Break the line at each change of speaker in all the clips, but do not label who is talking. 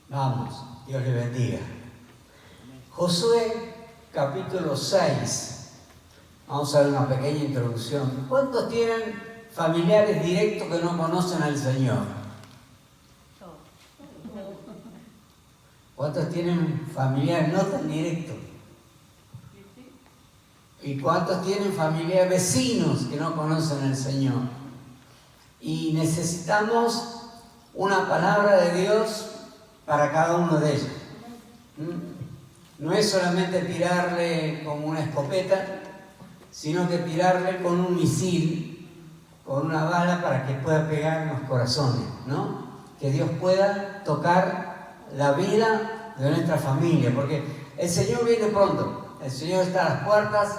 Vamos, Dios le bendiga. Josué capítulo 6. Vamos a ver una pequeña introducción. ¿Cuántos tienen familiares directos que no conocen al Señor? ¿Cuántos tienen familiares no tan directos? ¿Y cuántos tienen familiares vecinos que no conocen al Señor? Y necesitamos una palabra de Dios para cada uno de ellos. No es solamente tirarle como una escopeta, sino que tirarle con un misil, con una bala para que pueda pegar en los corazones, ¿no? Que Dios pueda tocar la vida de nuestra familia, porque el Señor viene pronto, el Señor está a las puertas,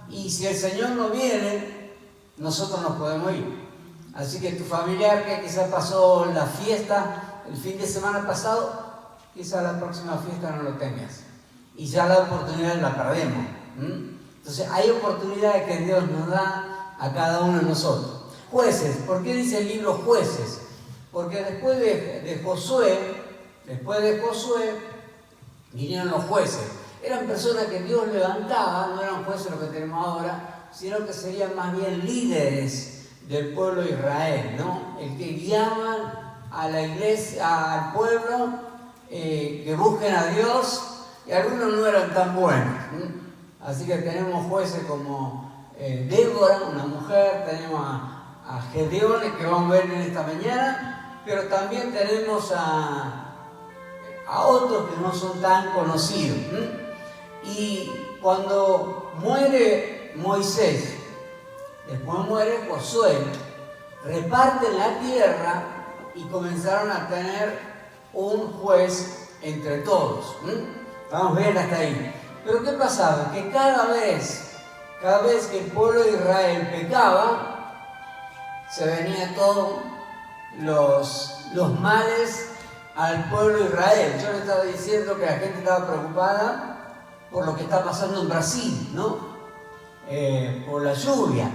y si el Señor no viene, nosotros nos podemos ir. Así que tu familiar que quizás pasó la fiesta el fin de semana pasado, quizás la próxima fiesta no lo tengas. Y ya la oportunidad la perdemos. Entonces hay oportunidades que Dios nos da a cada uno de nosotros. Jueces, ¿por qué dice el libro Jueces? Porque después de Josué vinieron los jueces. Eran personas que Dios levantaba, no eran jueces los que tenemos ahora, sino que serían más bien líderes del pueblo de Israel, ¿no? El que guiaban a la iglesia, al pueblo, que busquen a Dios, y algunos no eran tan buenos. Así que tenemos jueces como Débora, una mujer, tenemos a Gedeón, que vamos a ver en esta mañana, pero también tenemos a otros que no son tan conocidos. Y cuando muere Moisés, después muere Josué, reparten la tierra y comenzaron a tener un juez entre todos. Vamos bien hasta ahí. Pero ¿qué pasaba? Que cada vez que el pueblo de Israel pecaba, se venían todos los males al pueblo de Israel. Yo le estaba diciendo que la gente estaba preocupada por lo que está pasando en Brasil, ¿no? Por la lluvia.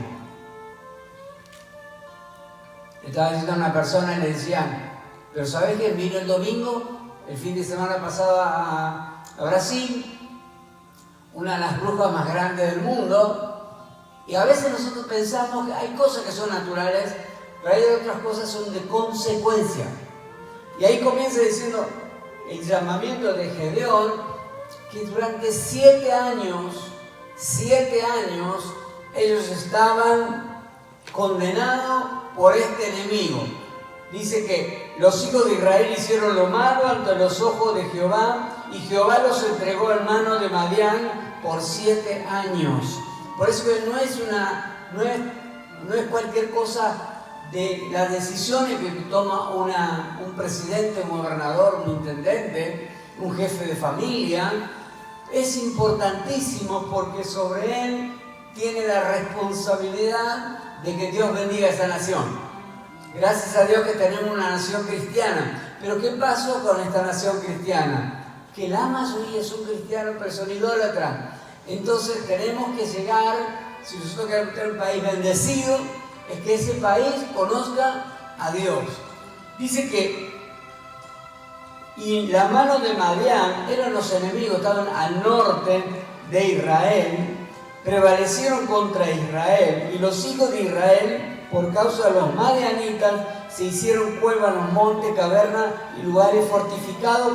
Le estaba diciendo a una persona y le decían, pero ¿sabés que vino el domingo, el fin de semana pasado a Brasil, una de las brujas más grandes del mundo? Y a veces nosotros pensamos que hay cosas que son naturales, pero hay otras cosas que son de consecuencia. Y ahí comienza diciendo el llamamiento de Gedeón, que durante 7 años, ellos estaban condenados por este enemigo. Dice que los hijos de Israel hicieron lo malo ante los ojos de Jehová, y Jehová los entregó en manos de Madián por 7 años. Por eso que no es cualquier cosa de las decisiones que toma un presidente, un gobernador, un intendente, un jefe de familia. Es importantísimo porque sobre él tiene la responsabilidad de que Dios bendiga a esa nación. Gracias a Dios que tenemos una nación cristiana. Pero ¿qué pasó con esta nación cristiana? Que la mayoría son cristianos, pero son idólatras. Entonces tenemos que llegar, si nosotros queremos tener un país bendecido, es que ese país conozca a Dios. Dice que y la mano de Madián eran los enemigos, estaban al norte de Israel, prevalecieron contra Israel, y los hijos de Israel, por causa de los madianitas, se hicieron cuevas en los montes, cavernas y lugares fortificados,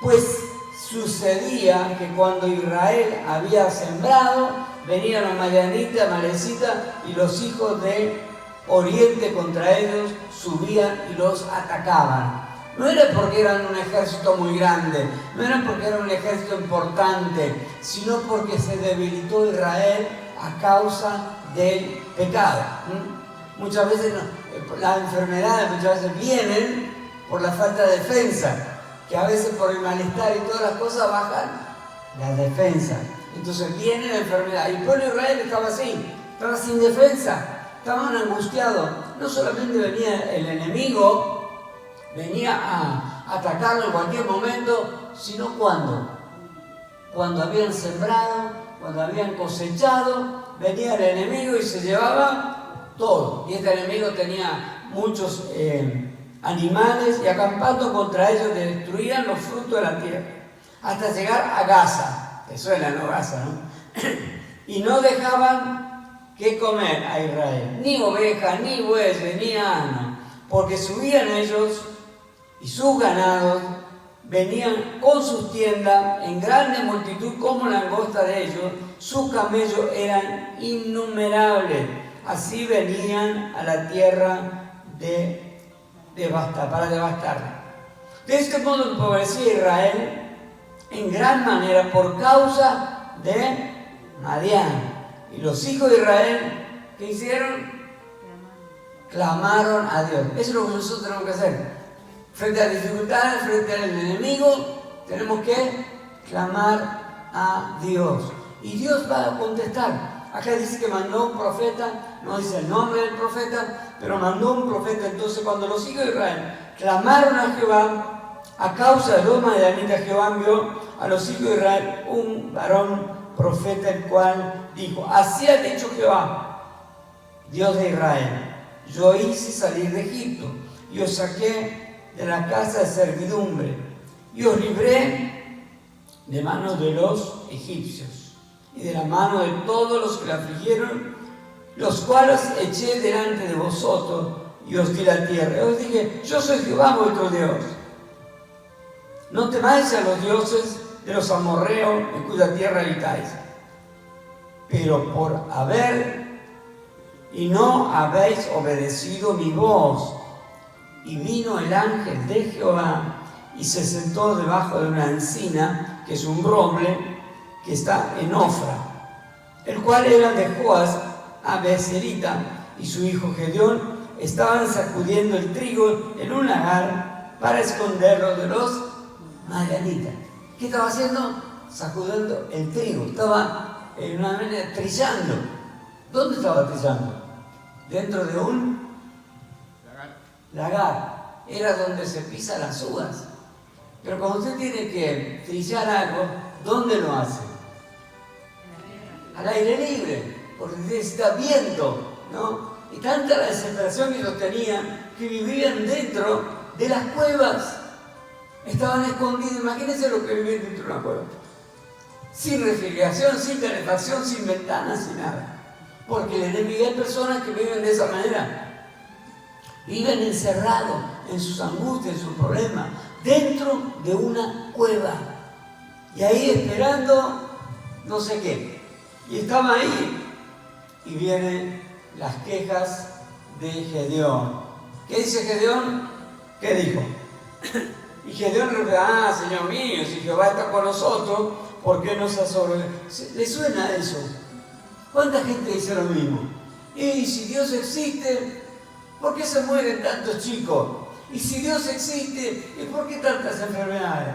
pues sucedía que cuando Israel había sembrado, venían los madianitas, amalecitas, y los hijos de Oriente contra ellos subían y los atacaban. No era porque eran un ejército muy grande, no era porque era un ejército importante, sino porque se debilitó Israel a causa del pecado. Muchas veces las enfermedades vienen por la falta de defensa, que a veces por el malestar y todas las cosas bajan la defensa. Entonces viene la enfermedad. Y el pueblo de Israel estaba así, estaba sin defensa, estaban angustiados. No solamente venía el enemigo, venía a atacarlo en cualquier momento, sino cuando habían sembrado, cuando habían cosechado, venía el enemigo y se llevaba todo. Y este enemigo tenía muchos animales, y acampando contra ellos destruían los frutos de la tierra, hasta llegar a Gaza. Te suena, ¿no? Gaza, ¿no? Y no dejaban que comer a Israel, ni ovejas, ni bueyes, ni asno, porque subían ellos y sus ganados venían con sus tiendas en grande multitud como langosta de ellos, sus camellos eran innumerables, así venían a la tierra para devastarla. De este modo empobrecía Israel en gran manera por causa de Madián. Y los hijos de Israel, ¿qué hicieron? Clamaron a Dios. Eso es lo que nosotros tenemos que hacer. Frente a dificultades, frente al enemigo, tenemos que clamar a Dios. Y Dios va a contestar. Acá dice que mandó un profeta, no dice el nombre del profeta, pero mandó un profeta. Entonces cuando los hijos de Israel clamaron a Jehová, a causa de los madianitas, Jehová envió a los hijos de Israel un varón profeta, el cual dijo: así ha dicho Jehová, Dios de Israel, yo hice salir de Egipto y os saqué de la casa de servidumbre y os libré de manos de los egipcios y de la mano de todos los que la afligieron, los cuales eché delante de vosotros y os di la tierra. Y os dije: yo soy Jehová vuestro Dios. No temáis a los dioses de los amorreos en cuya tierra habitáis. Pero por haber y no habéis obedecido mi voz. Y vino el ángel de Jehová y se sentó debajo de una encina, que es un roble, que está en Ofra, el cual era de Joas a Becerita, y su hijo Gedeón estaban sacudiendo el trigo en un lagar para esconderlo de los madianitas. ¿Qué estaba haciendo? Sacudiendo el trigo. Estaba en una manera trillando. ¿Dónde estaba trillando? Dentro de un lagar. Era donde se pisan las uvas. Pero cuando usted tiene que trillar algo, ¿dónde lo hace? Al aire libre, porque necesita viento, ¿no? Y tanta la desesperación que ellos tenían, que vivían dentro de las cuevas. Estaban escondidos. Imagínense lo que viven dentro de una cueva. Sin refrigeración, sin calefacción, sin ventanas, sin nada. Porque el enemigo, hay personas que viven de esa manera. Viven encerrados en sus angustias, en sus problemas, dentro de una cueva. Y ahí esperando no sé qué. Y estaba ahí. Y vienen las quejas de Gedeón. ¿Qué dice Gedeón? ¿Qué dijo? Y Gedeón le dice: Señor mío, si Jehová está con nosotros, ¿por qué nos ha sobrevivido? ¿Le suena eso? ¿Cuánta gente dice lo mismo? Y si Dios existe, ¿por qué se mueren tantos chicos? Y si Dios existe, ¿y por qué tantas enfermedades?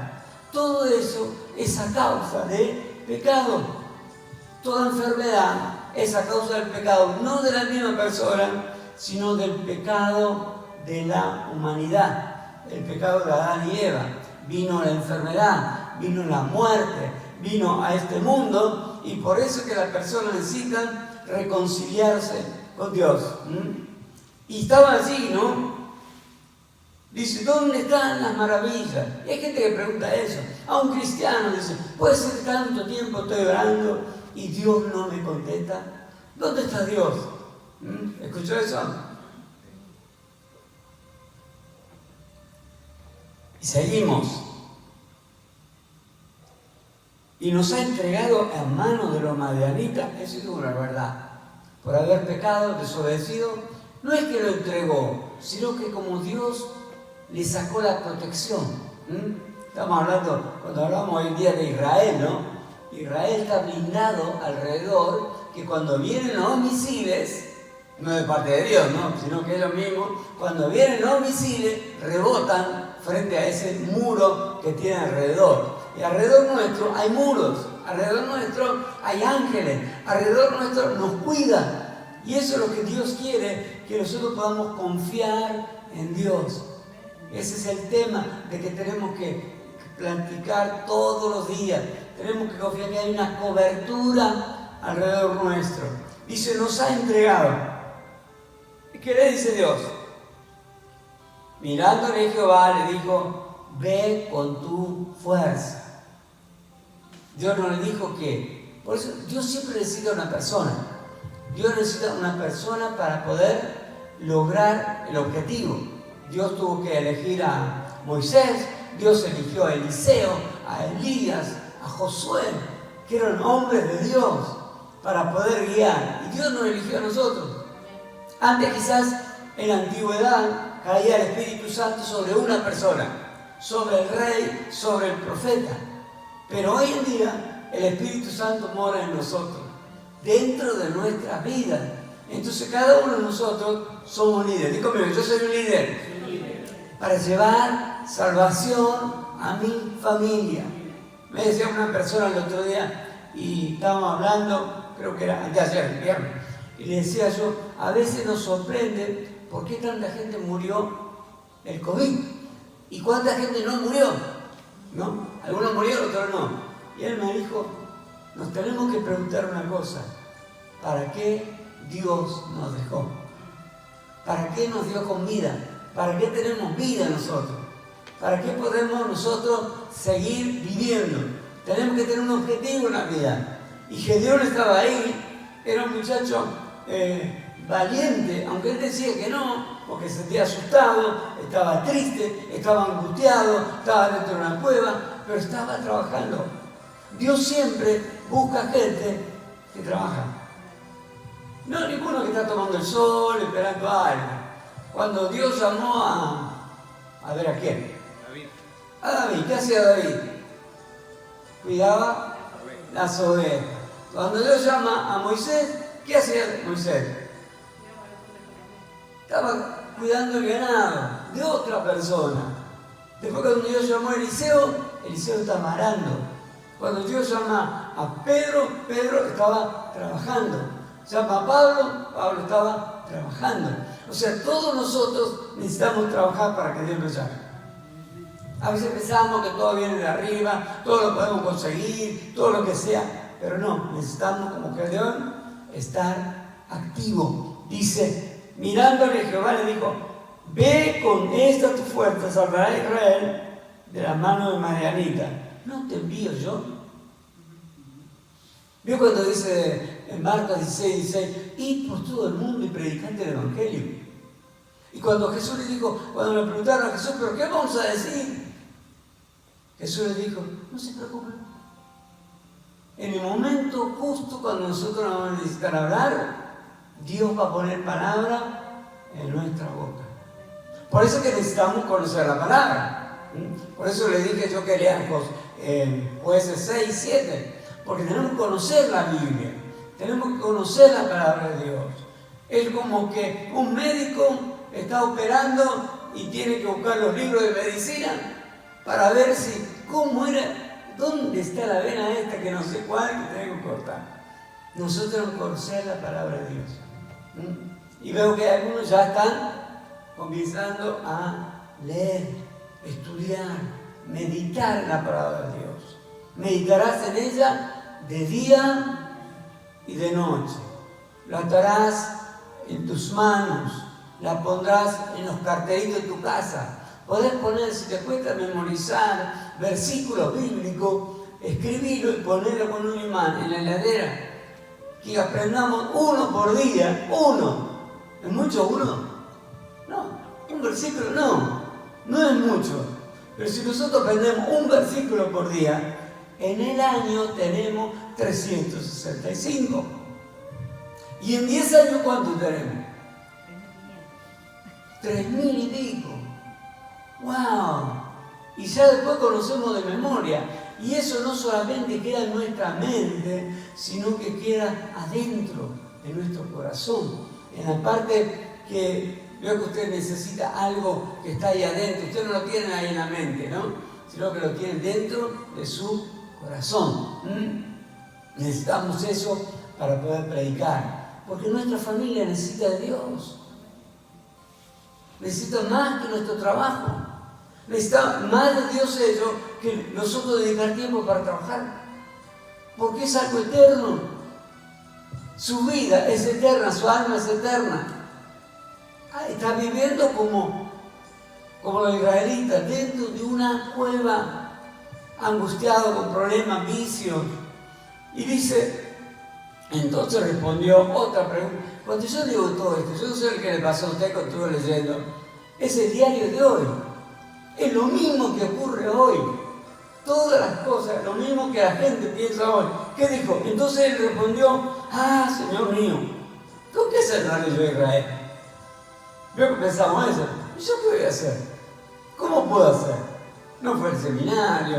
Todo eso es a causa de pecado. Toda enfermedad es a causa del pecado, no de la misma persona, sino del pecado de la humanidad. El pecado de Adán y Eva. Vino la enfermedad, vino la muerte, vino a este mundo, y por eso es que las personas necesitan reconciliarse con Dios. Y estaban así, ¿no? Dice: ¿dónde están las maravillas? Y hay gente que pregunta eso. A un cristiano dice: puede ser tanto tiempo estoy orando y Dios no me contesta. ¿Dónde está Dios? ¿Escuchó eso? Y seguimos. Y nos ha entregado a manos de los madianitas. Eso es una verdad. Por haber pecado, desobedecido. No es que lo entregó, sino que como Dios le sacó la protección. Estamos hablando, cuando hablamos hoy en día de Israel, ¿no? Israel está blindado alrededor, que cuando vienen los misiles, no de parte de Dios, ¿no? Sino que ellos mismos, cuando vienen los misiles, rebotan frente a ese muro que tiene alrededor. Y alrededor nuestro hay muros, alrededor nuestro hay ángeles, alrededor nuestro nos cuida. Y eso es lo que Dios quiere, que nosotros podamos confiar en Dios. Ese es el tema de que tenemos que platicar todos los días. Tenemos que confiar que hay una cobertura alrededor nuestro. Dice: nos ha entregado. ¿Y qué le dice Dios? mirándole Jehová, le dijo, ve con tu fuerza. Dios no le dijo que, por eso Dios siempre necesita una persona. Dios necesita una persona para poder lograr el objetivo. Dios tuvo que elegir a Moisés, Dios eligió a Eliseo, a Elías, a Josué, que eran hombres de Dios para poder guiar. Y Dios nos eligió a nosotros. Antes quizás en la antigüedad caía el Espíritu Santo sobre una persona, sobre el rey, sobre el profeta. Pero hoy en día el Espíritu Santo mora en nosotros, dentro de nuestras vidas. Entonces cada uno de nosotros somos líderes. Digo, yo soy un líder para llevar salvación a mi familia. Me decía una persona el otro día y estábamos hablando, creo que era ayer, el viernes, y le decía yo, a veces nos sorprende por qué tanta gente murió del COVID y cuánta gente no murió, ¿no? Algunos murieron, otros no. Y él me dijo, nos tenemos que preguntar una cosa, ¿para qué Dios nos dejó? ¿Para qué nos dio con vida? ¿Para qué tenemos vida nosotros? ¿Para qué podemos nosotros seguir viviendo? Tenemos que tener un objetivo en la vida. Y Gedeón estaba ahí, era un muchacho valiente, aunque él decía que no, porque se sentía asustado, estaba triste, estaba angustiado, estaba dentro de una cueva, pero estaba trabajando. Dios siempre busca gente que trabaja. No ninguno que está tomando el sol, esperando algo. Cuando Dios llamó a ver a quién. A David. ¿Qué hacía David? Cuidaba las ovejas. Cuando Dios llama a Moisés, ¿qué hacía Moisés? Estaba cuidando el ganado de otra persona. Después cuando Dios llamó a Eliseo, Eliseo estaba arando. Cuando Dios llama a Pedro, Pedro estaba trabajando. Llama a Pablo, Pablo estaba trabajando. O sea, todos nosotros necesitamos trabajar para que Dios nos llame. A veces pensamos que todo viene de arriba, todo lo podemos conseguir, todo lo que sea, pero no, necesitamos como Gedeón estar activo. Dice, mirándole Jehová le dijo, ve con esta tu fuerza, salvará a Israel de la mano de Madianita. ¿No te envío yo? ¿Vio cuando dice en Marcos 16, id por todo el mundo y predicante el Evangelio? Y cuando Jesús le dijo, cuando le preguntaron a Jesús, ¿pero qué vamos a decir? Jesús les dijo, no se preocupen. En el momento justo cuando nosotros nos vamos a necesitar hablar, Dios va a poner palabra en nuestra boca. Por eso es que necesitamos conocer la palabra. Por eso le dije yo que lean Jueces 6 y 7. Porque tenemos que conocer la Biblia. Tenemos que conocer la palabra de Dios. Es como que un médico está operando y tiene que buscar los libros de medicina para ver si, cómo era, dónde está la vena esta que no sé cuál que tengo que cortar. Nosotros tenemos que conocer la palabra de Dios. Y veo que algunos ya están comenzando a leer, estudiar, meditar la palabra de Dios. Meditarás en ella de día y de noche. La atarás en tus manos, la pondrás en los cartelitos de tu casa. Podés poner, si te cuesta memorizar versículos bíblicos, escribirlo y ponerlo con un imán en la heladera. Que aprendamos uno por día, uno. ¿Es mucho uno? No, un versículo no es mucho. Pero si nosotros aprendemos un versículo por día, en el año tenemos 365. ¿Y en 10 años cuánto tenemos? 3.000 y pico. ¡Wow! Y ya después conocemos de memoria. Y eso no solamente queda en nuestra mente, sino que queda adentro de nuestro corazón. En la parte que veo que usted necesita algo que está ahí adentro. Usted no lo tiene ahí en la mente, ¿no? Sino que lo tiene dentro de su corazón. Necesitamos eso para poder predicar. Porque nuestra familia necesita de Dios. Necesita más que nuestro trabajo. Necesita más de Dios ellos que nosotros dedicar tiempo para trabajar. Porque es algo eterno. Su vida es eterna, su alma es eterna. Está viviendo como como los israelitas, dentro de una cueva, angustiado con problemas, vicios. Y dice, entonces respondió otra pregunta. Cuando yo digo todo esto, yo no sé el que le pasó a usted cuando estuve leyendo, es el diario de hoy. Es lo mismo que ocurre hoy. Todas las cosas, lo mismo que la gente piensa hoy. ¿Qué dijo? Entonces él respondió, Señor mío, ¿tú qué salvaré yo a Israel? Veo que pensamos eso. ¿Y yo qué voy a hacer? ¿Cómo puedo hacer? No fue al seminario.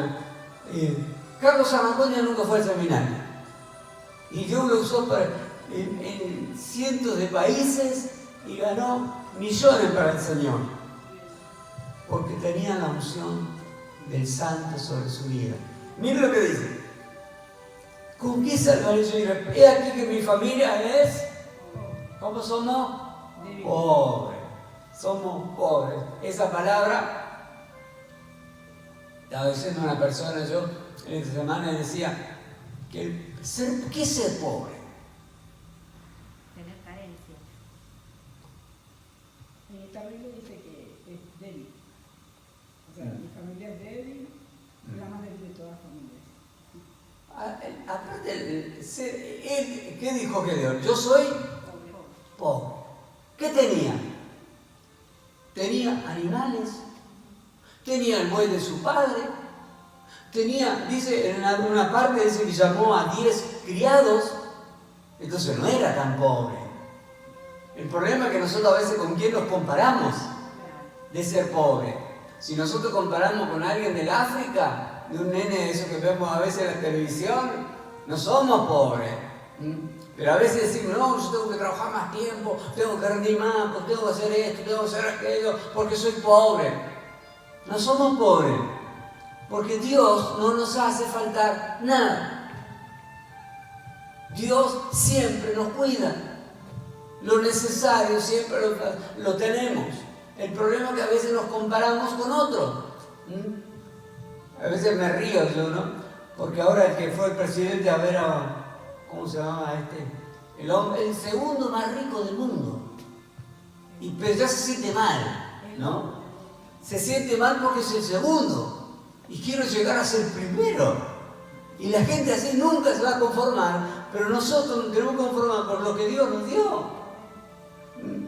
Carlos Zamacoña nunca fue al seminario. Y Dios lo usó en cientos de países y ganó millones para el Señor. Porque tenía la unción del Santo sobre su vida. Miren lo que dice. ¿Con qué salvaré yo a Israel? He aquí que mi familia es... ¿Cómo somos? Pobres. Somos pobres. Esa palabra, estaba diciendo una persona, yo en esta semana decía, ¿qué es ser pobre?
Tener carencia.
En esta Biblia dice que es débil. O sea, mi familia es débil, es la más débil de todas las familias.
Aparte, ¿qué dijo Gedeón? Yo soy pobre. ¿Qué tenía? Tenía animales, tenía el buey de su padre, dice, en alguna parte dice que llamó a 10 criados, entonces no era tan pobre. El problema es que nosotros a veces con quién nos comparamos de ser pobre. Si nosotros comparamos con alguien del África, de un nene de esos que vemos a veces en la televisión, no somos pobres. Pero a veces decimos, no, yo tengo que trabajar más tiempo, tengo que rendir más, porque tengo que hacer esto, tengo que hacer aquello, porque soy pobre. No somos pobres, porque Dios no nos hace faltar nada. Dios siempre nos cuida. Lo necesario siempre lo tenemos. El problema es que a veces nos comparamos con otros. A veces me río yo, ¿no? Porque ahora el que fue el presidente a ver a... ¿Cómo se llama el hombre? El segundo más rico del mundo. Pero ya se siente mal, ¿no? Se siente mal porque es el segundo. Y quiero llegar a ser primero. Y la gente así nunca se va a conformar, pero nosotros nos tenemos que conformar por lo que Dios nos dio.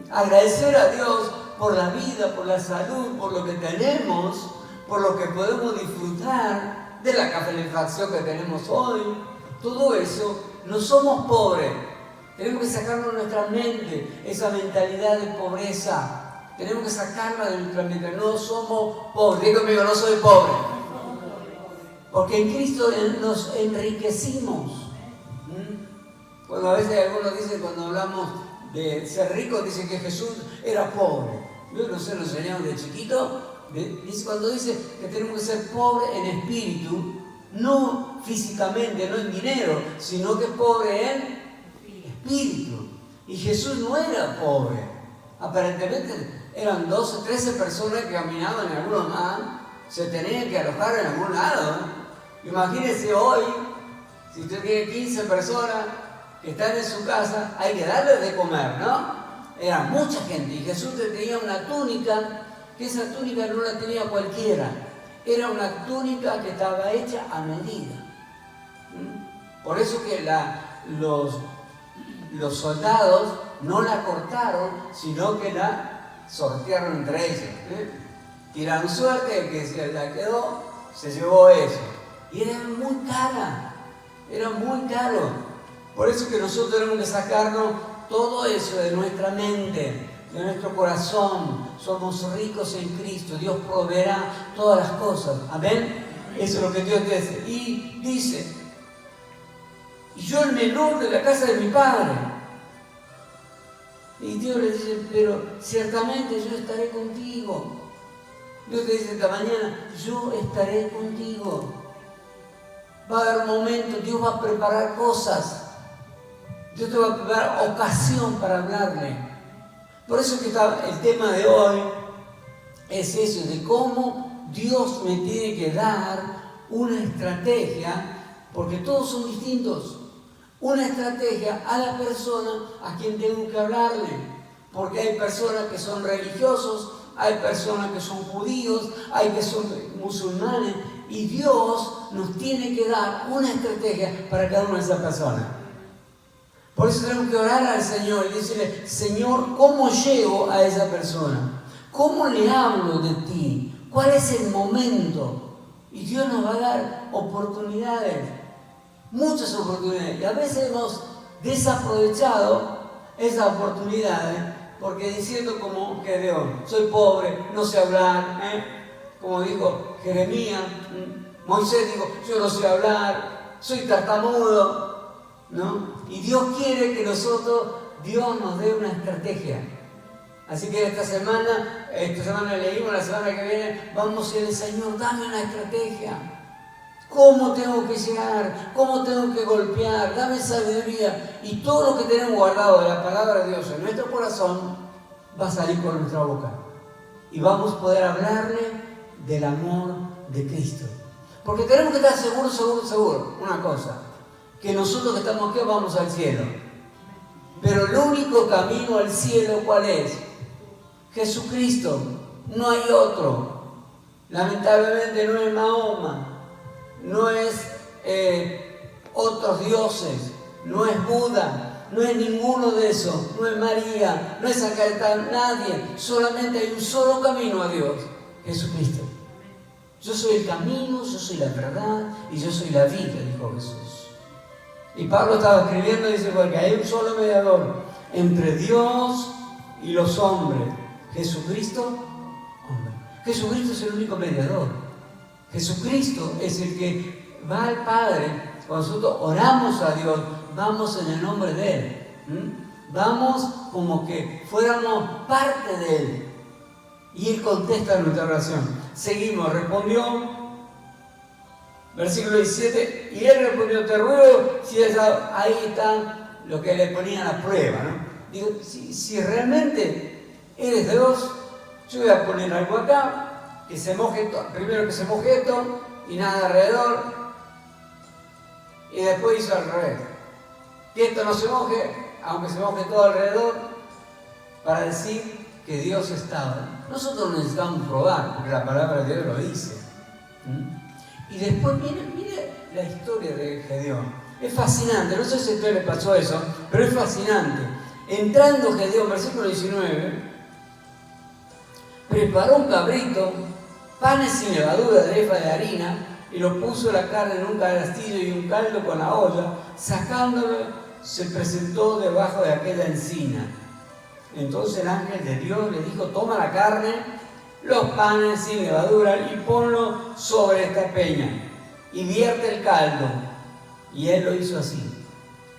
Agradecer a Dios por la vida, por la salud, por lo que tenemos, por lo que podemos disfrutar de la calefacción que tenemos hoy. Todo eso. No somos pobres, tenemos que sacarnos de nuestra mente esa mentalidad de pobreza, tenemos que sacarla de nuestra mente, no somos pobres, diga conmigo, no soy pobre, porque en Cristo nos enriquecimos. Cuando a veces algunos dicen, cuando hablamos de ser ricos, dicen que Jesús era pobre. Yo no sé, lo enseñaron de chiquito, cuando dice que tenemos que ser pobres en espíritu, no físicamente, no en dinero, sino que es pobre en espíritu. Y Jesús no era pobre. Aparentemente eran 12, 13 personas que caminaban, en algunos más, se tenían que alojar en algún lado. Imagínense hoy, si usted tiene 15 personas que están en su casa, hay que darles de comer, ¿no? Era mucha gente. Y Jesús tenía una túnica, que esa túnica no la tenía cualquiera. Era una túnica que estaba hecha a medida. Por eso que los soldados no la cortaron, sino que la sortearon entre ellos. Tiraron suerte, el que se la quedó, se llevó eso. Y era muy cara, era muy caro. Por eso que nosotros tenemos que sacarnos todo eso de nuestra mente, de nuestro corazón. Somos ricos en Cristo, Dios proveerá todas las cosas, amén. Eso es lo que Dios dice. Y dice, y yo el menor de la casa de mi padre. Y Dios le dice, pero ciertamente yo estaré contigo. Dios te dice esta mañana, yo estaré contigo. Va a haber momentos, Dios va a preparar cosas. Dios te va a preparar ocasión para hablarle. Por eso que el tema de hoy es eso, de cómo Dios me tiene que dar una estrategia, porque todos son distintos, una estrategia a la persona a quien tengo que hablarle, porque hay personas que son religiosos, hay personas que son judíos, hay que son musulmanes, y Dios nos tiene que dar una estrategia para cada una de esas personas. Por eso tenemos que orar al Señor y decirle, Señor, ¿cómo llego a esa persona? ¿Cómo le hablo de ti? ¿Cuál es el momento? Y Dios nos va a dar oportunidades, muchas oportunidades. Y a veces hemos desaprovechado esas oportunidades porque diciendo como Gedeón, soy pobre, no sé hablar, como dijo Jeremías, Moisés dijo, yo no sé hablar, soy tartamudo, ¿no? Y Dios quiere que nosotros, Dios nos dé una estrategia. Así que esta semana leímos, la semana que viene, vamos a decirle, Señor, dame una estrategia. ¿Cómo tengo que llegar? ¿Cómo tengo que golpear? Dame sabiduría. Y todo lo que tenemos guardado de la palabra de Dios en nuestro corazón va a salir por nuestra boca. Y vamos a poder hablarle del amor de Cristo. Porque tenemos que estar seguros, una cosa, que nosotros que estamos aquí vamos al cielo. Pero el único camino al cielo, ¿cuál es? Jesucristo. No hay otro. Lamentablemente no es Mahoma. No es otros dioses, no es Buda, no es ninguno de esos, no es María, no es San Caetano, nadie. Solamente hay un solo camino a Dios, Jesucristo. Yo soy el camino, yo soy la verdad y yo soy la vida, dijo Jesús. Y Pablo estaba escribiendo y dice, porque hay un solo mediador entre Dios y los hombres, Jesucristo, hombre. Jesucristo es el único mediador. Jesucristo es el que va al Padre. Cuando nosotros oramos a Dios, vamos en el nombre de Él. Vamos como que fuéramos parte de Él. Y Él contesta nuestra oración. Seguimos, respondió, versículo 17, y Él respondió, te ruego, si ahí está lo que le ponían a prueba, ¿no? Digo, si realmente eres Dios, yo voy a poner algo acá, que se moje primero que se moje esto y nada alrededor, y después hizo al revés, que esto no se moje, aunque se moje todo alrededor, para decir que Dios estaba. Nosotros necesitamos probar, porque la palabra de Dios lo dice. Y después mire la historia de Gedeón. Es fascinante, no sé si a usted le pasó eso, pero es fascinante. Entrando Gedeón, versículo 19, preparó un cabrito, panes sin levadura de efa de harina, y lo puso la carne en un canastillo y un caldo con la olla, sacándolo, se presentó debajo de aquella encina. Entonces el ángel de Dios le dijo, toma la carne, los panes sin levadura y ponlo sobre esta peña y vierte el caldo. Y él lo hizo así.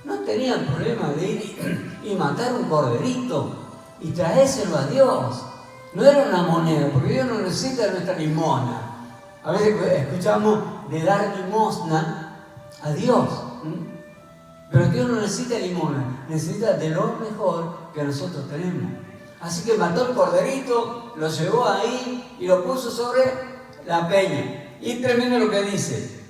No tenían problema de ir y matar un corderito y traérselo a Dios. No era una moneda, porque Dios no necesita nuestra limosna. A veces escuchamos de dar limosna a Dios. Pero Dios no necesita limosna, necesita de lo mejor que nosotros tenemos. Así que mató el corderito, lo llevó ahí y lo puso sobre la peña. Y es tremendo lo que dice.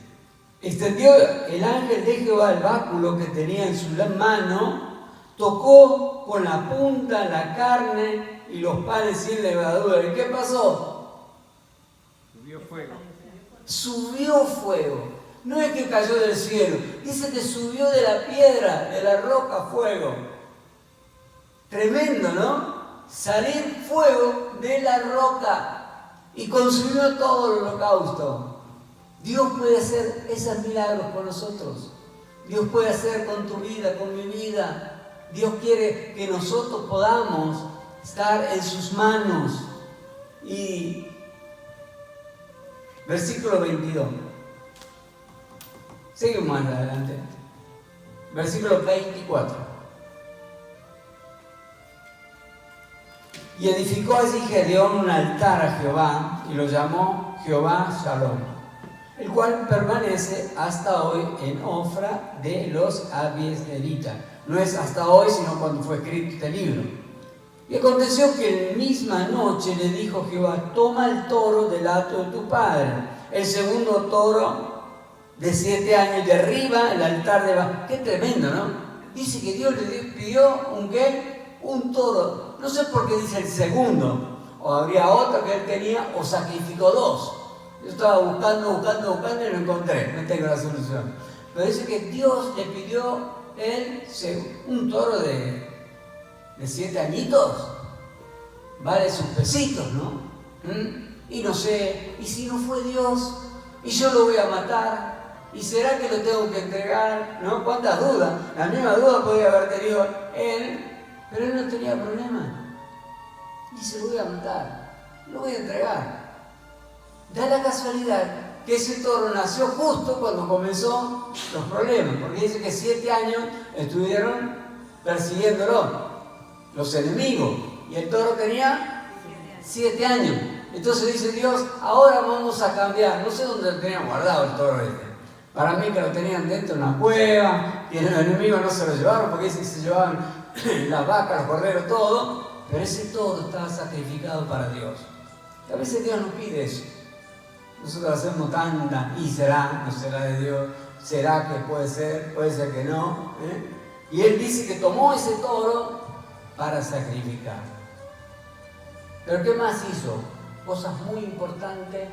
Extendió el ángel de Jehová el báculo que tenía en su mano, tocó con la punta la carne y los panes sin levadura. ¿Y qué pasó?
Subió fuego.
Subió fuego. No es que cayó del cielo, dice que subió de la piedra, de la roca, fuego. Tremendo, ¿no? Salir fuego de la roca y consumió todo el holocausto. Dios puede hacer esos milagros con nosotros. Dios puede hacer con tu vida, con mi vida. Dios quiere que nosotros podamos estar en sus manos. Y versículo 22. Seguimos más adelante. Versículo 24. Y edificó allí Gedeón un altar a Jehová y lo llamó Jehová Shalom, el cual permanece hasta hoy en Ofra de los Abiezeritas. No es hasta hoy, sino cuando fue escrito este libro. Y aconteció que en misma noche le dijo Jehová, toma el toro del hato de tu padre, el segundo toro de 7 años, y derriba el altar de Baal. Qué tremendo, ¿no? Dice que Dios le pidió un toro. No sé por qué dice el segundo. o habría otro que él tenía, o sacrificó 2. Yo estaba buscando y no encontré, no tengo la solución. Pero dice que Dios le pidió él un toro de 7 añitos, vale sus pesitos, ¿no? Y no sé, ¿y si no fue Dios? ¿Y yo lo voy a matar? ¿Y será que lo tengo que entregar? ¿No? ¿Cuántas dudas? La misma duda podría haber tenido él, pero él no tenía problema. Dice, lo voy a matar, lo voy a entregar. Da la casualidad que ese toro nació justo cuando comenzó los problemas, porque dice que 7 años estuvieron persiguiéndolo, los enemigos, y el toro tenía 7 años. Entonces dice Dios, ahora vamos a cambiar. No sé dónde lo tenían guardado el toro este. Para mí que lo tenían dentro de una cueva, que los enemigos no se lo llevaron, porque dice que se llevaban las vacas, los corderos, todo, pero ese toro estaba sacrificado para Dios. A veces Dios nos pide eso. Nosotros hacemos tanta, y será, no será de Dios, será que puede ser que no. Y Él dice que tomó ese toro para sacrificar. Pero ¿qué más hizo? Cosas muy importantes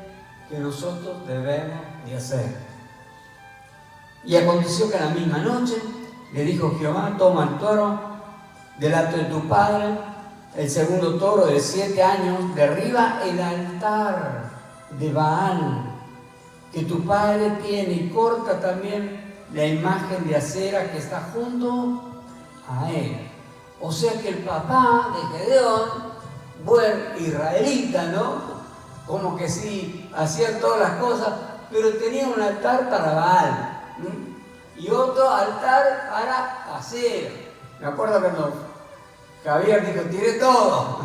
que nosotros debemos de hacer. Y aconteció que la misma noche le dijo Jehová, toma el toro delante de tu padre, el segundo toro de 7 años, derriba el altar de Baal que tu padre tiene y corta también la imagen de acera que está junto a él. O sea que el papá de Gedeón, buen israelita, ¿no? Como que sí, hacían todas las cosas, pero tenía un altar para Baal y otro altar para acera. Me acuerdo cuando Javier dijo, tiré todo.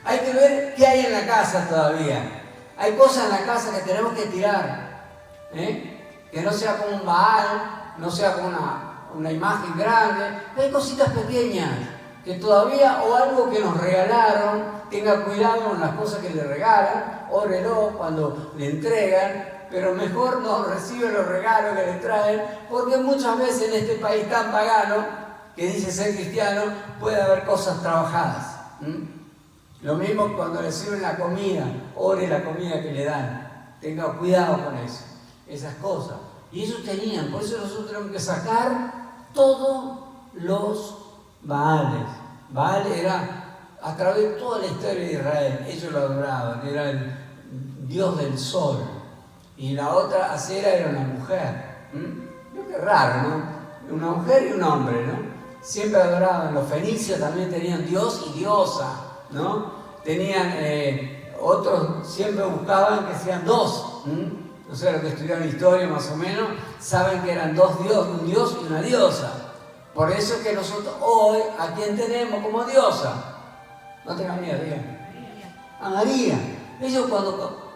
Hay que ver qué hay en la casa todavía. Hay cosas en la casa que tenemos que tirar, que no sea como un Baal, no sea como una imagen grande. Hay cositas pequeñas que todavía, o algo que nos regalaron, tenga cuidado con las cosas que le regalan, órelo cuando le entregan, pero mejor no recibe los regalos que le traen, porque muchas veces en este país tan pagano, que dice ser cristiano, puede haber cosas trabajadas. Lo mismo cuando le sirven la comida, ore la comida que le dan. Tenga cuidado con eso, esas cosas. Y ellos tenían, por eso nosotros tenemos que sacar todos los Baales. Baal era, a través de toda la historia de Israel, ellos lo adoraban, era el dios del sol. Y la otra acera era una mujer. Qué raro, ¿no? Una mujer y un hombre, ¿no? Siempre adoraban. Los fenicios también tenían dios y diosa, ¿no? Tenían, otros siempre buscaban que sean 2. No sé, los que estudiaron historia más o menos, saben que eran 2 dioses, un dios y una diosa. Por eso es que nosotros hoy, ¿a quién tenemos como diosa? No tengan miedo, digan. A María. Ellos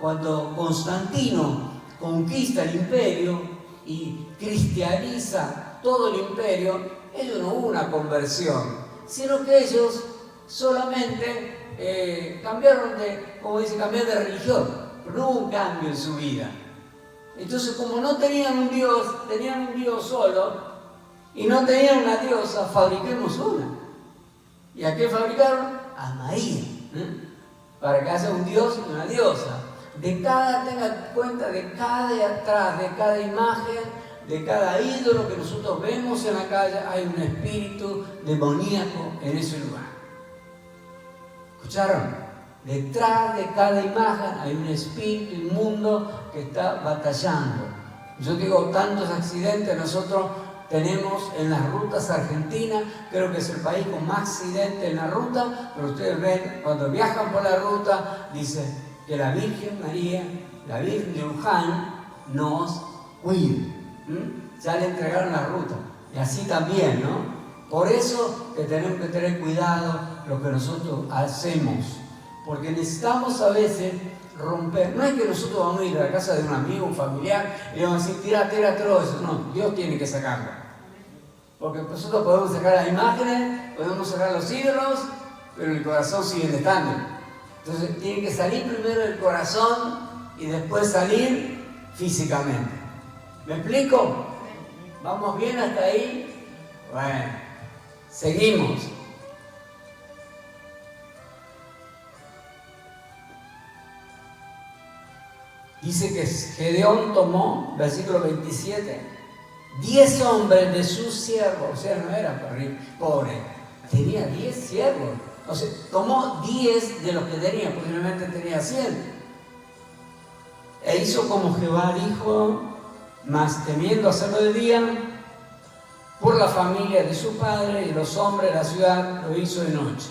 cuando Constantino conquista el imperio y cristianiza todo el imperio, ellos no hubo una conversión, sino que ellos solamente cambiaron cambiar de religión, pero no hubo un cambio en su vida. Entonces, como no tenían un Dios, tenían un Dios solo, y no tenían una diosa, fabriquemos una. ¿Y a qué fabricaron? A María, para que haya un dios y una diosa. Tenga cuenta de cada de atrás, de cada imagen, de cada ídolo que nosotros vemos en la calle, hay un espíritu demoníaco en ese lugar. ¿Escucharon? Detrás de cada imagen hay un espíritu inmundo que está batallando. Yo digo, tantos accidentes nosotros tenemos en las rutas argentinas, creo que es el país con más accidentes en la ruta, pero ustedes ven, cuando viajan por la ruta, dice que la Virgen María, la Virgen de Luján, nos cuide. Ya le entregaron la ruta, y así también, ¿no? Por eso que tenemos que tener cuidado lo que nosotros hacemos, porque necesitamos a veces romper. No es que nosotros vamos a ir a la casa de un amigo, un familiar, y le vamos a decir, tira todo eso. No, Dios tiene que sacarlo. Porque nosotros podemos sacar las imágenes, podemos sacar los ídolos, pero el corazón sigue estando. Entonces tiene que salir primero el corazón y después salir físicamente. ¿Me explico? ¿Vamos bien hasta ahí? Bueno, seguimos. Dice que Gedeón tomó, versículo 27, 10 hombres de sus siervos, o sea, no era pobre, tenía 10 siervos. O sea, tomó 10 de los que tenía, posiblemente tenía 100. E hizo como Jehová dijo, mas temiendo hacerlo de día, por la familia de su padre y los hombres de la ciudad, lo hizo de noche.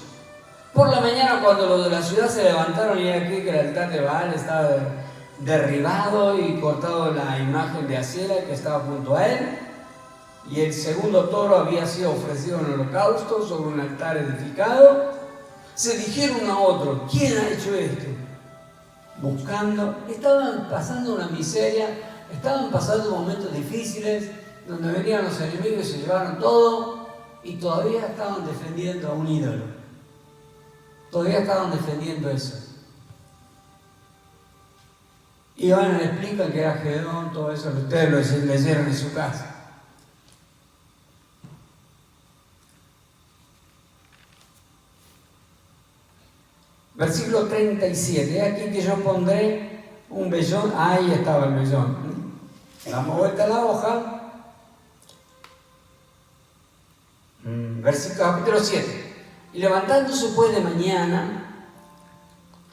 Por la mañana, cuando los de la ciudad se levantaron, y aquí que el altar de Baal estaba derribado y cortado la imagen de Acera que estaba junto a él, y el segundo toro había sido ofrecido en holocausto sobre un altar edificado, se dijeron uno a otro, ¿quién ha hecho esto? Buscando, estaban pasando una miseria, estaban pasando momentos difíciles, donde venían los enemigos y se llevaron todo, y todavía estaban defendiendo a un ídolo. Todavía estaban defendiendo eso. Y van, le explican que era Gedeón, todo eso, ustedes lo leyeron en su casa. Versículo 37, aquí que yo pondré un vellón, ahí estaba el vellón. Damos vuelta a la hoja. Versículo capítulo 7. Y levantándose pues de mañana,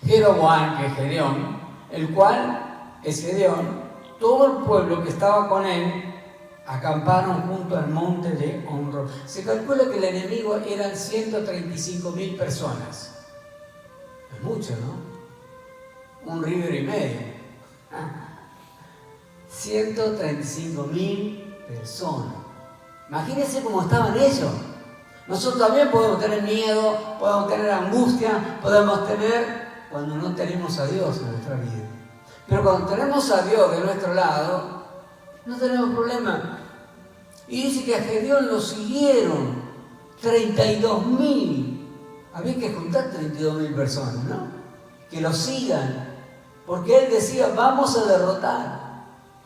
Jeroboam, que es Gedeón, el cual es Gedeón, todo el pueblo que estaba con él, acamparon junto al monte de Honro. Se calcula que el enemigo eran 135.000 personas. Es mucho, ¿no? Un río y medio. 135.000 personas. Imagínense cómo estaban ellos. Nosotros también podemos tener miedo, podemos tener angustia, podemos tener cuando no tenemos a Dios en nuestra vida. Pero cuando tenemos a Dios de nuestro lado, no tenemos problema. Y dice que a Gedeón lo siguieron 32.000. Había que juntar 32.000 personas, ¿no? Que lo sigan. Porque él decía, vamos a derrotar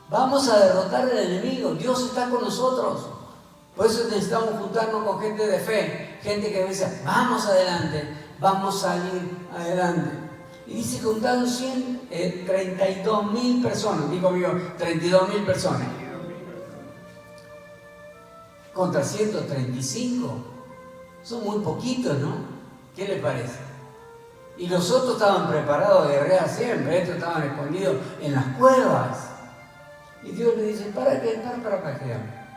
al enemigo. Dios está con nosotros. Por eso necesitamos juntarnos con gente de fe, gente que dice, vamos adelante, vamos a salir adelante. Y dice que juntaron 32.000 personas, digo yo, 32.000 personas. Contra 135, son muy poquitos, ¿no? ¿Qué les parece? Y los otros estaban preparados a guerrear siempre, estos estaban escondidos en las cuevas. Y Dios le dice, ¿para qué? Para qué.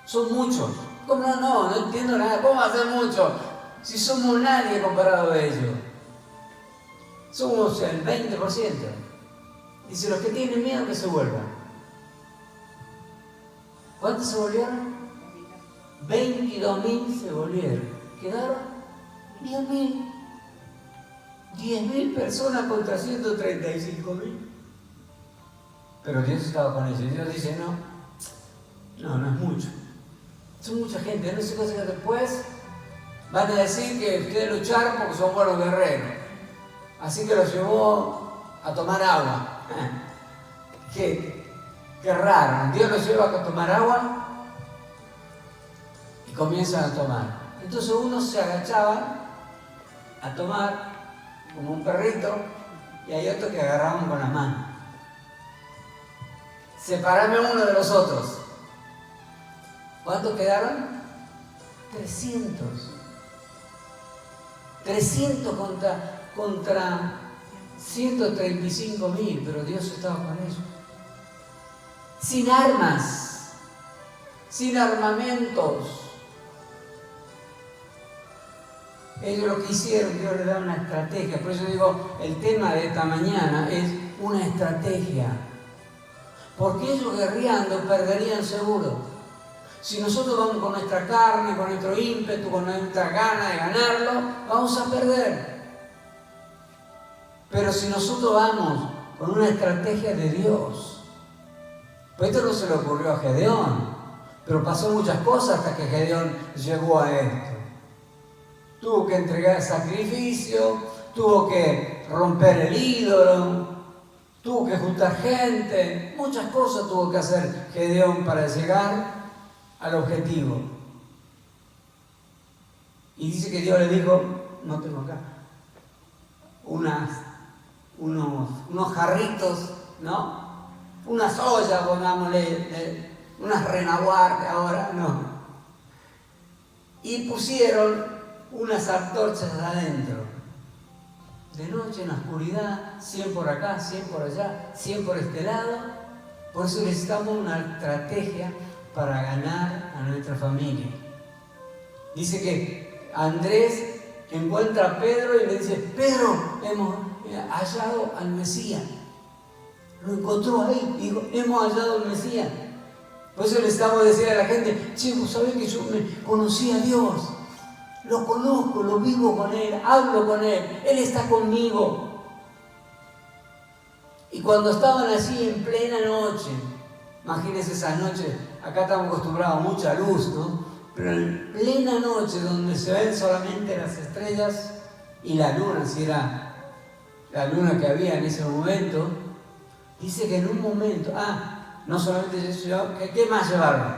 Son muchos. ¿Cómo no entiendo nada. ¿Cómo hacer muchos? Si somos nadie comparado a ellos. Somos el 20%. Dice, los que tienen miedo que se vuelvan. ¿Cuántos se volvieron? 22.000 se volvieron. ¿Quedaron? 10.000. 10.000 personas contra 135.000. Pero Dios estaba con ellos. Y Dios dice, no es mucho. Son mucha gente, no sé cosas que después van a decir que ustedes lucharon porque son buenos guerreros. Así que los llevó a tomar agua. Qué raro. Dios los lleva a tomar agua y comienzan a tomar. Entonces unos se agachaban a tomar como un perrito y hay otros que agarraban con la mano. Separame uno de los otros. ¿Cuántos quedaron? 300. 300 contra 135.000, pero Dios estaba con ellos. Sin armas, sin armamentos. Ellos lo que hicieron, Dios les da una estrategia. Por eso digo, el tema de esta mañana es una estrategia. Porque ellos guerreando perderían seguro. Si nosotros vamos con nuestra carne, con nuestro ímpetu, con nuestra gana de ganarlo, vamos a perder. Pero si nosotros vamos con una estrategia de Dios, pues esto no se le ocurrió a Gedeón, pero pasó muchas cosas hasta que Gedeón llegó a esto. Tuvo que entregar sacrificio, tuvo que romper el ídolo, tuvo que juntar gente, muchas cosas tuvo que hacer Gedeón para llegar al objetivo. Y dice que Dios le dijo, no tengo acá, unos jarritos, ¿no? unas ollas, pongámosle, unas renaguardias ahora, no. Y pusieron unas antorchas adentro. De noche en la oscuridad, 100 por acá, 100 por allá, 100 por este lado. Por eso necesitamos una estrategia para ganar a nuestra familia. Dice que Andrés encuentra a Pedro y le dice: Pedro, hemos hallado al Mesías. Lo encontró ahí, dijo: hemos hallado al Mesías. Por eso le estamos diciendo a la gente: che, vos sabés que yo me conocí a Dios, lo conozco, lo vivo con Él, hablo con Él, Él está conmigo. Y cuando estaban así en plena noche, imagínense esas noches, acá estamos acostumbrados a mucha luz, ¿no? Pero en plena noche, donde se ven solamente las estrellas y la luna, si era la luna que había en ese momento, dice que en un momento, no solamente eso, ¿qué más llevaron?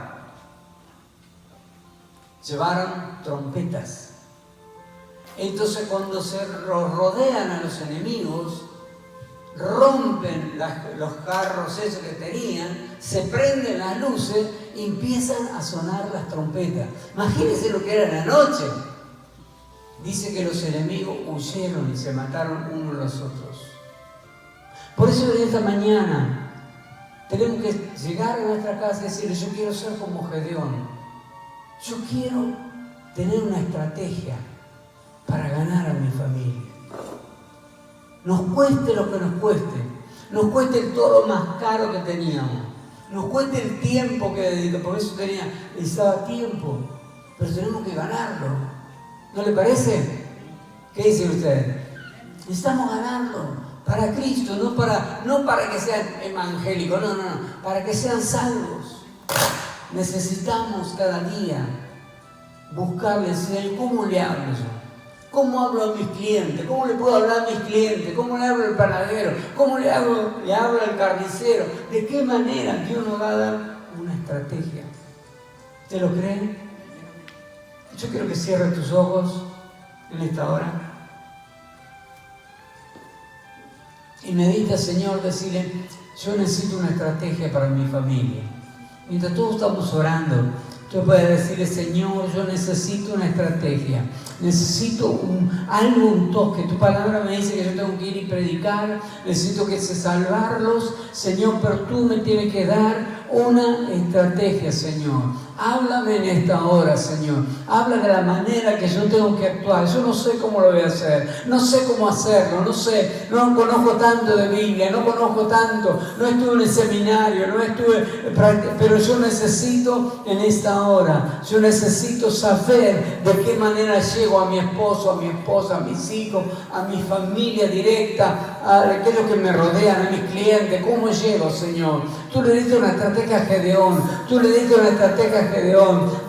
Llevaron trompetas. Entonces, cuando se rodean a los enemigos, rompen los carros esos que tenían, se prenden las luces y empiezan a sonar las trompetas. Imagínense lo que era en la noche. Dice que los enemigos huyeron y se mataron unos a los otros. Por eso en esta mañana tenemos que llegar a nuestra casa y decirle: yo quiero ser como Gedeón. Yo quiero tener una estrategia para ganar a mi familia. Nos cueste lo que nos cueste el toro más caro que teníamos, nos cueste el tiempo que dedica, por eso necesitaba tiempo, pero tenemos que ganarlo. ¿No le parece? ¿Qué dicen ustedes? Necesitamos ganarlo para Cristo, no para que sean evangélicos, no, para que sean salvos. Necesitamos cada día buscarle, Señor, ¿cómo le hablo yo? ¿Cómo hablo a mis clientes? ¿Cómo le puedo hablar a mis clientes? ¿Cómo le hablo al panadero? ¿Cómo le hablo al carnicero? ¿De qué manera Dios nos va a dar una estrategia? ¿Te lo creen? Yo quiero que cierres tus ojos en esta hora y medita, Señor, decirle: yo necesito una estrategia para mi familia. Mientras todos estamos orando, tú puedes decirle: Señor, yo necesito una estrategia, necesito un toque. Tu palabra me dice que yo tengo que ir y predicar, necesito que se salvarlos, Señor, pero tú me tienes que dar una estrategia, Señor. Háblame en esta hora, Señor. Habla de la manera que yo tengo que actuar. Yo no sé cómo lo voy a hacer, no sé cómo hacerlo, no sé, no conozco tanto de Biblia, no conozco tanto, no estuve en el seminario, pero yo necesito en esta hora, yo necesito saber de qué manera llego a mi esposo, a mi esposa, a mis hijos, a mi familia directa, a aquellos que me rodean, a mis clientes. ¿Cómo llego, Señor? Tú le diste una estrategia a Gedeón,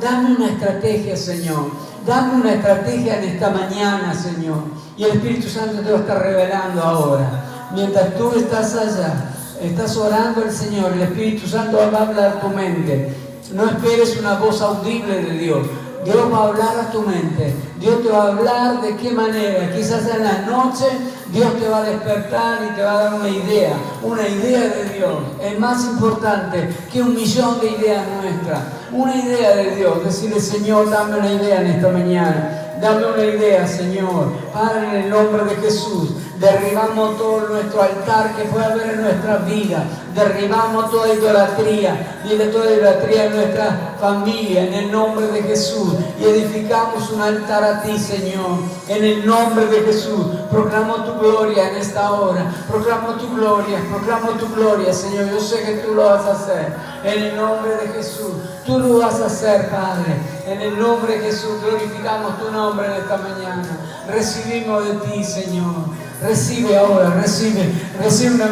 Dame una estrategia, Señor. Dame una estrategia en esta mañana, Señor. Y el Espíritu Santo te lo está revelando ahora. Mientras tú estás allá, estás orando al Señor, el Espíritu Santo va a hablar a tu mente. No esperes una voz audible de Dios. Dios va a hablar a tu mente. Dios te va a hablar de qué manera. Quizás en la noche Dios te va a despertar y te va a dar una idea de Dios. Es más importante que 1.000.000 de ideas nuestras. Una idea de Dios. Decirle: Señor, dame una idea en esta mañana. Dame una idea, Señor. Padre, en el nombre de Jesús, derribamos todo nuestro altar que pueda haber en nuestra vida. Derribamos toda idolatría, en nuestra familia, en el nombre de Jesús. Y edificamos un altar a ti, Señor. En el nombre de Jesús. Proclamo tu gloria en esta hora. Proclamo tu gloria, Señor. Yo sé que tú lo vas a hacer. En el nombre de Jesús. Tú lo vas a hacer, Padre. En el nombre de Jesús glorificamos tu nombre en esta mañana. Recibimos de ti, Señor. Recibe ahora, recibe una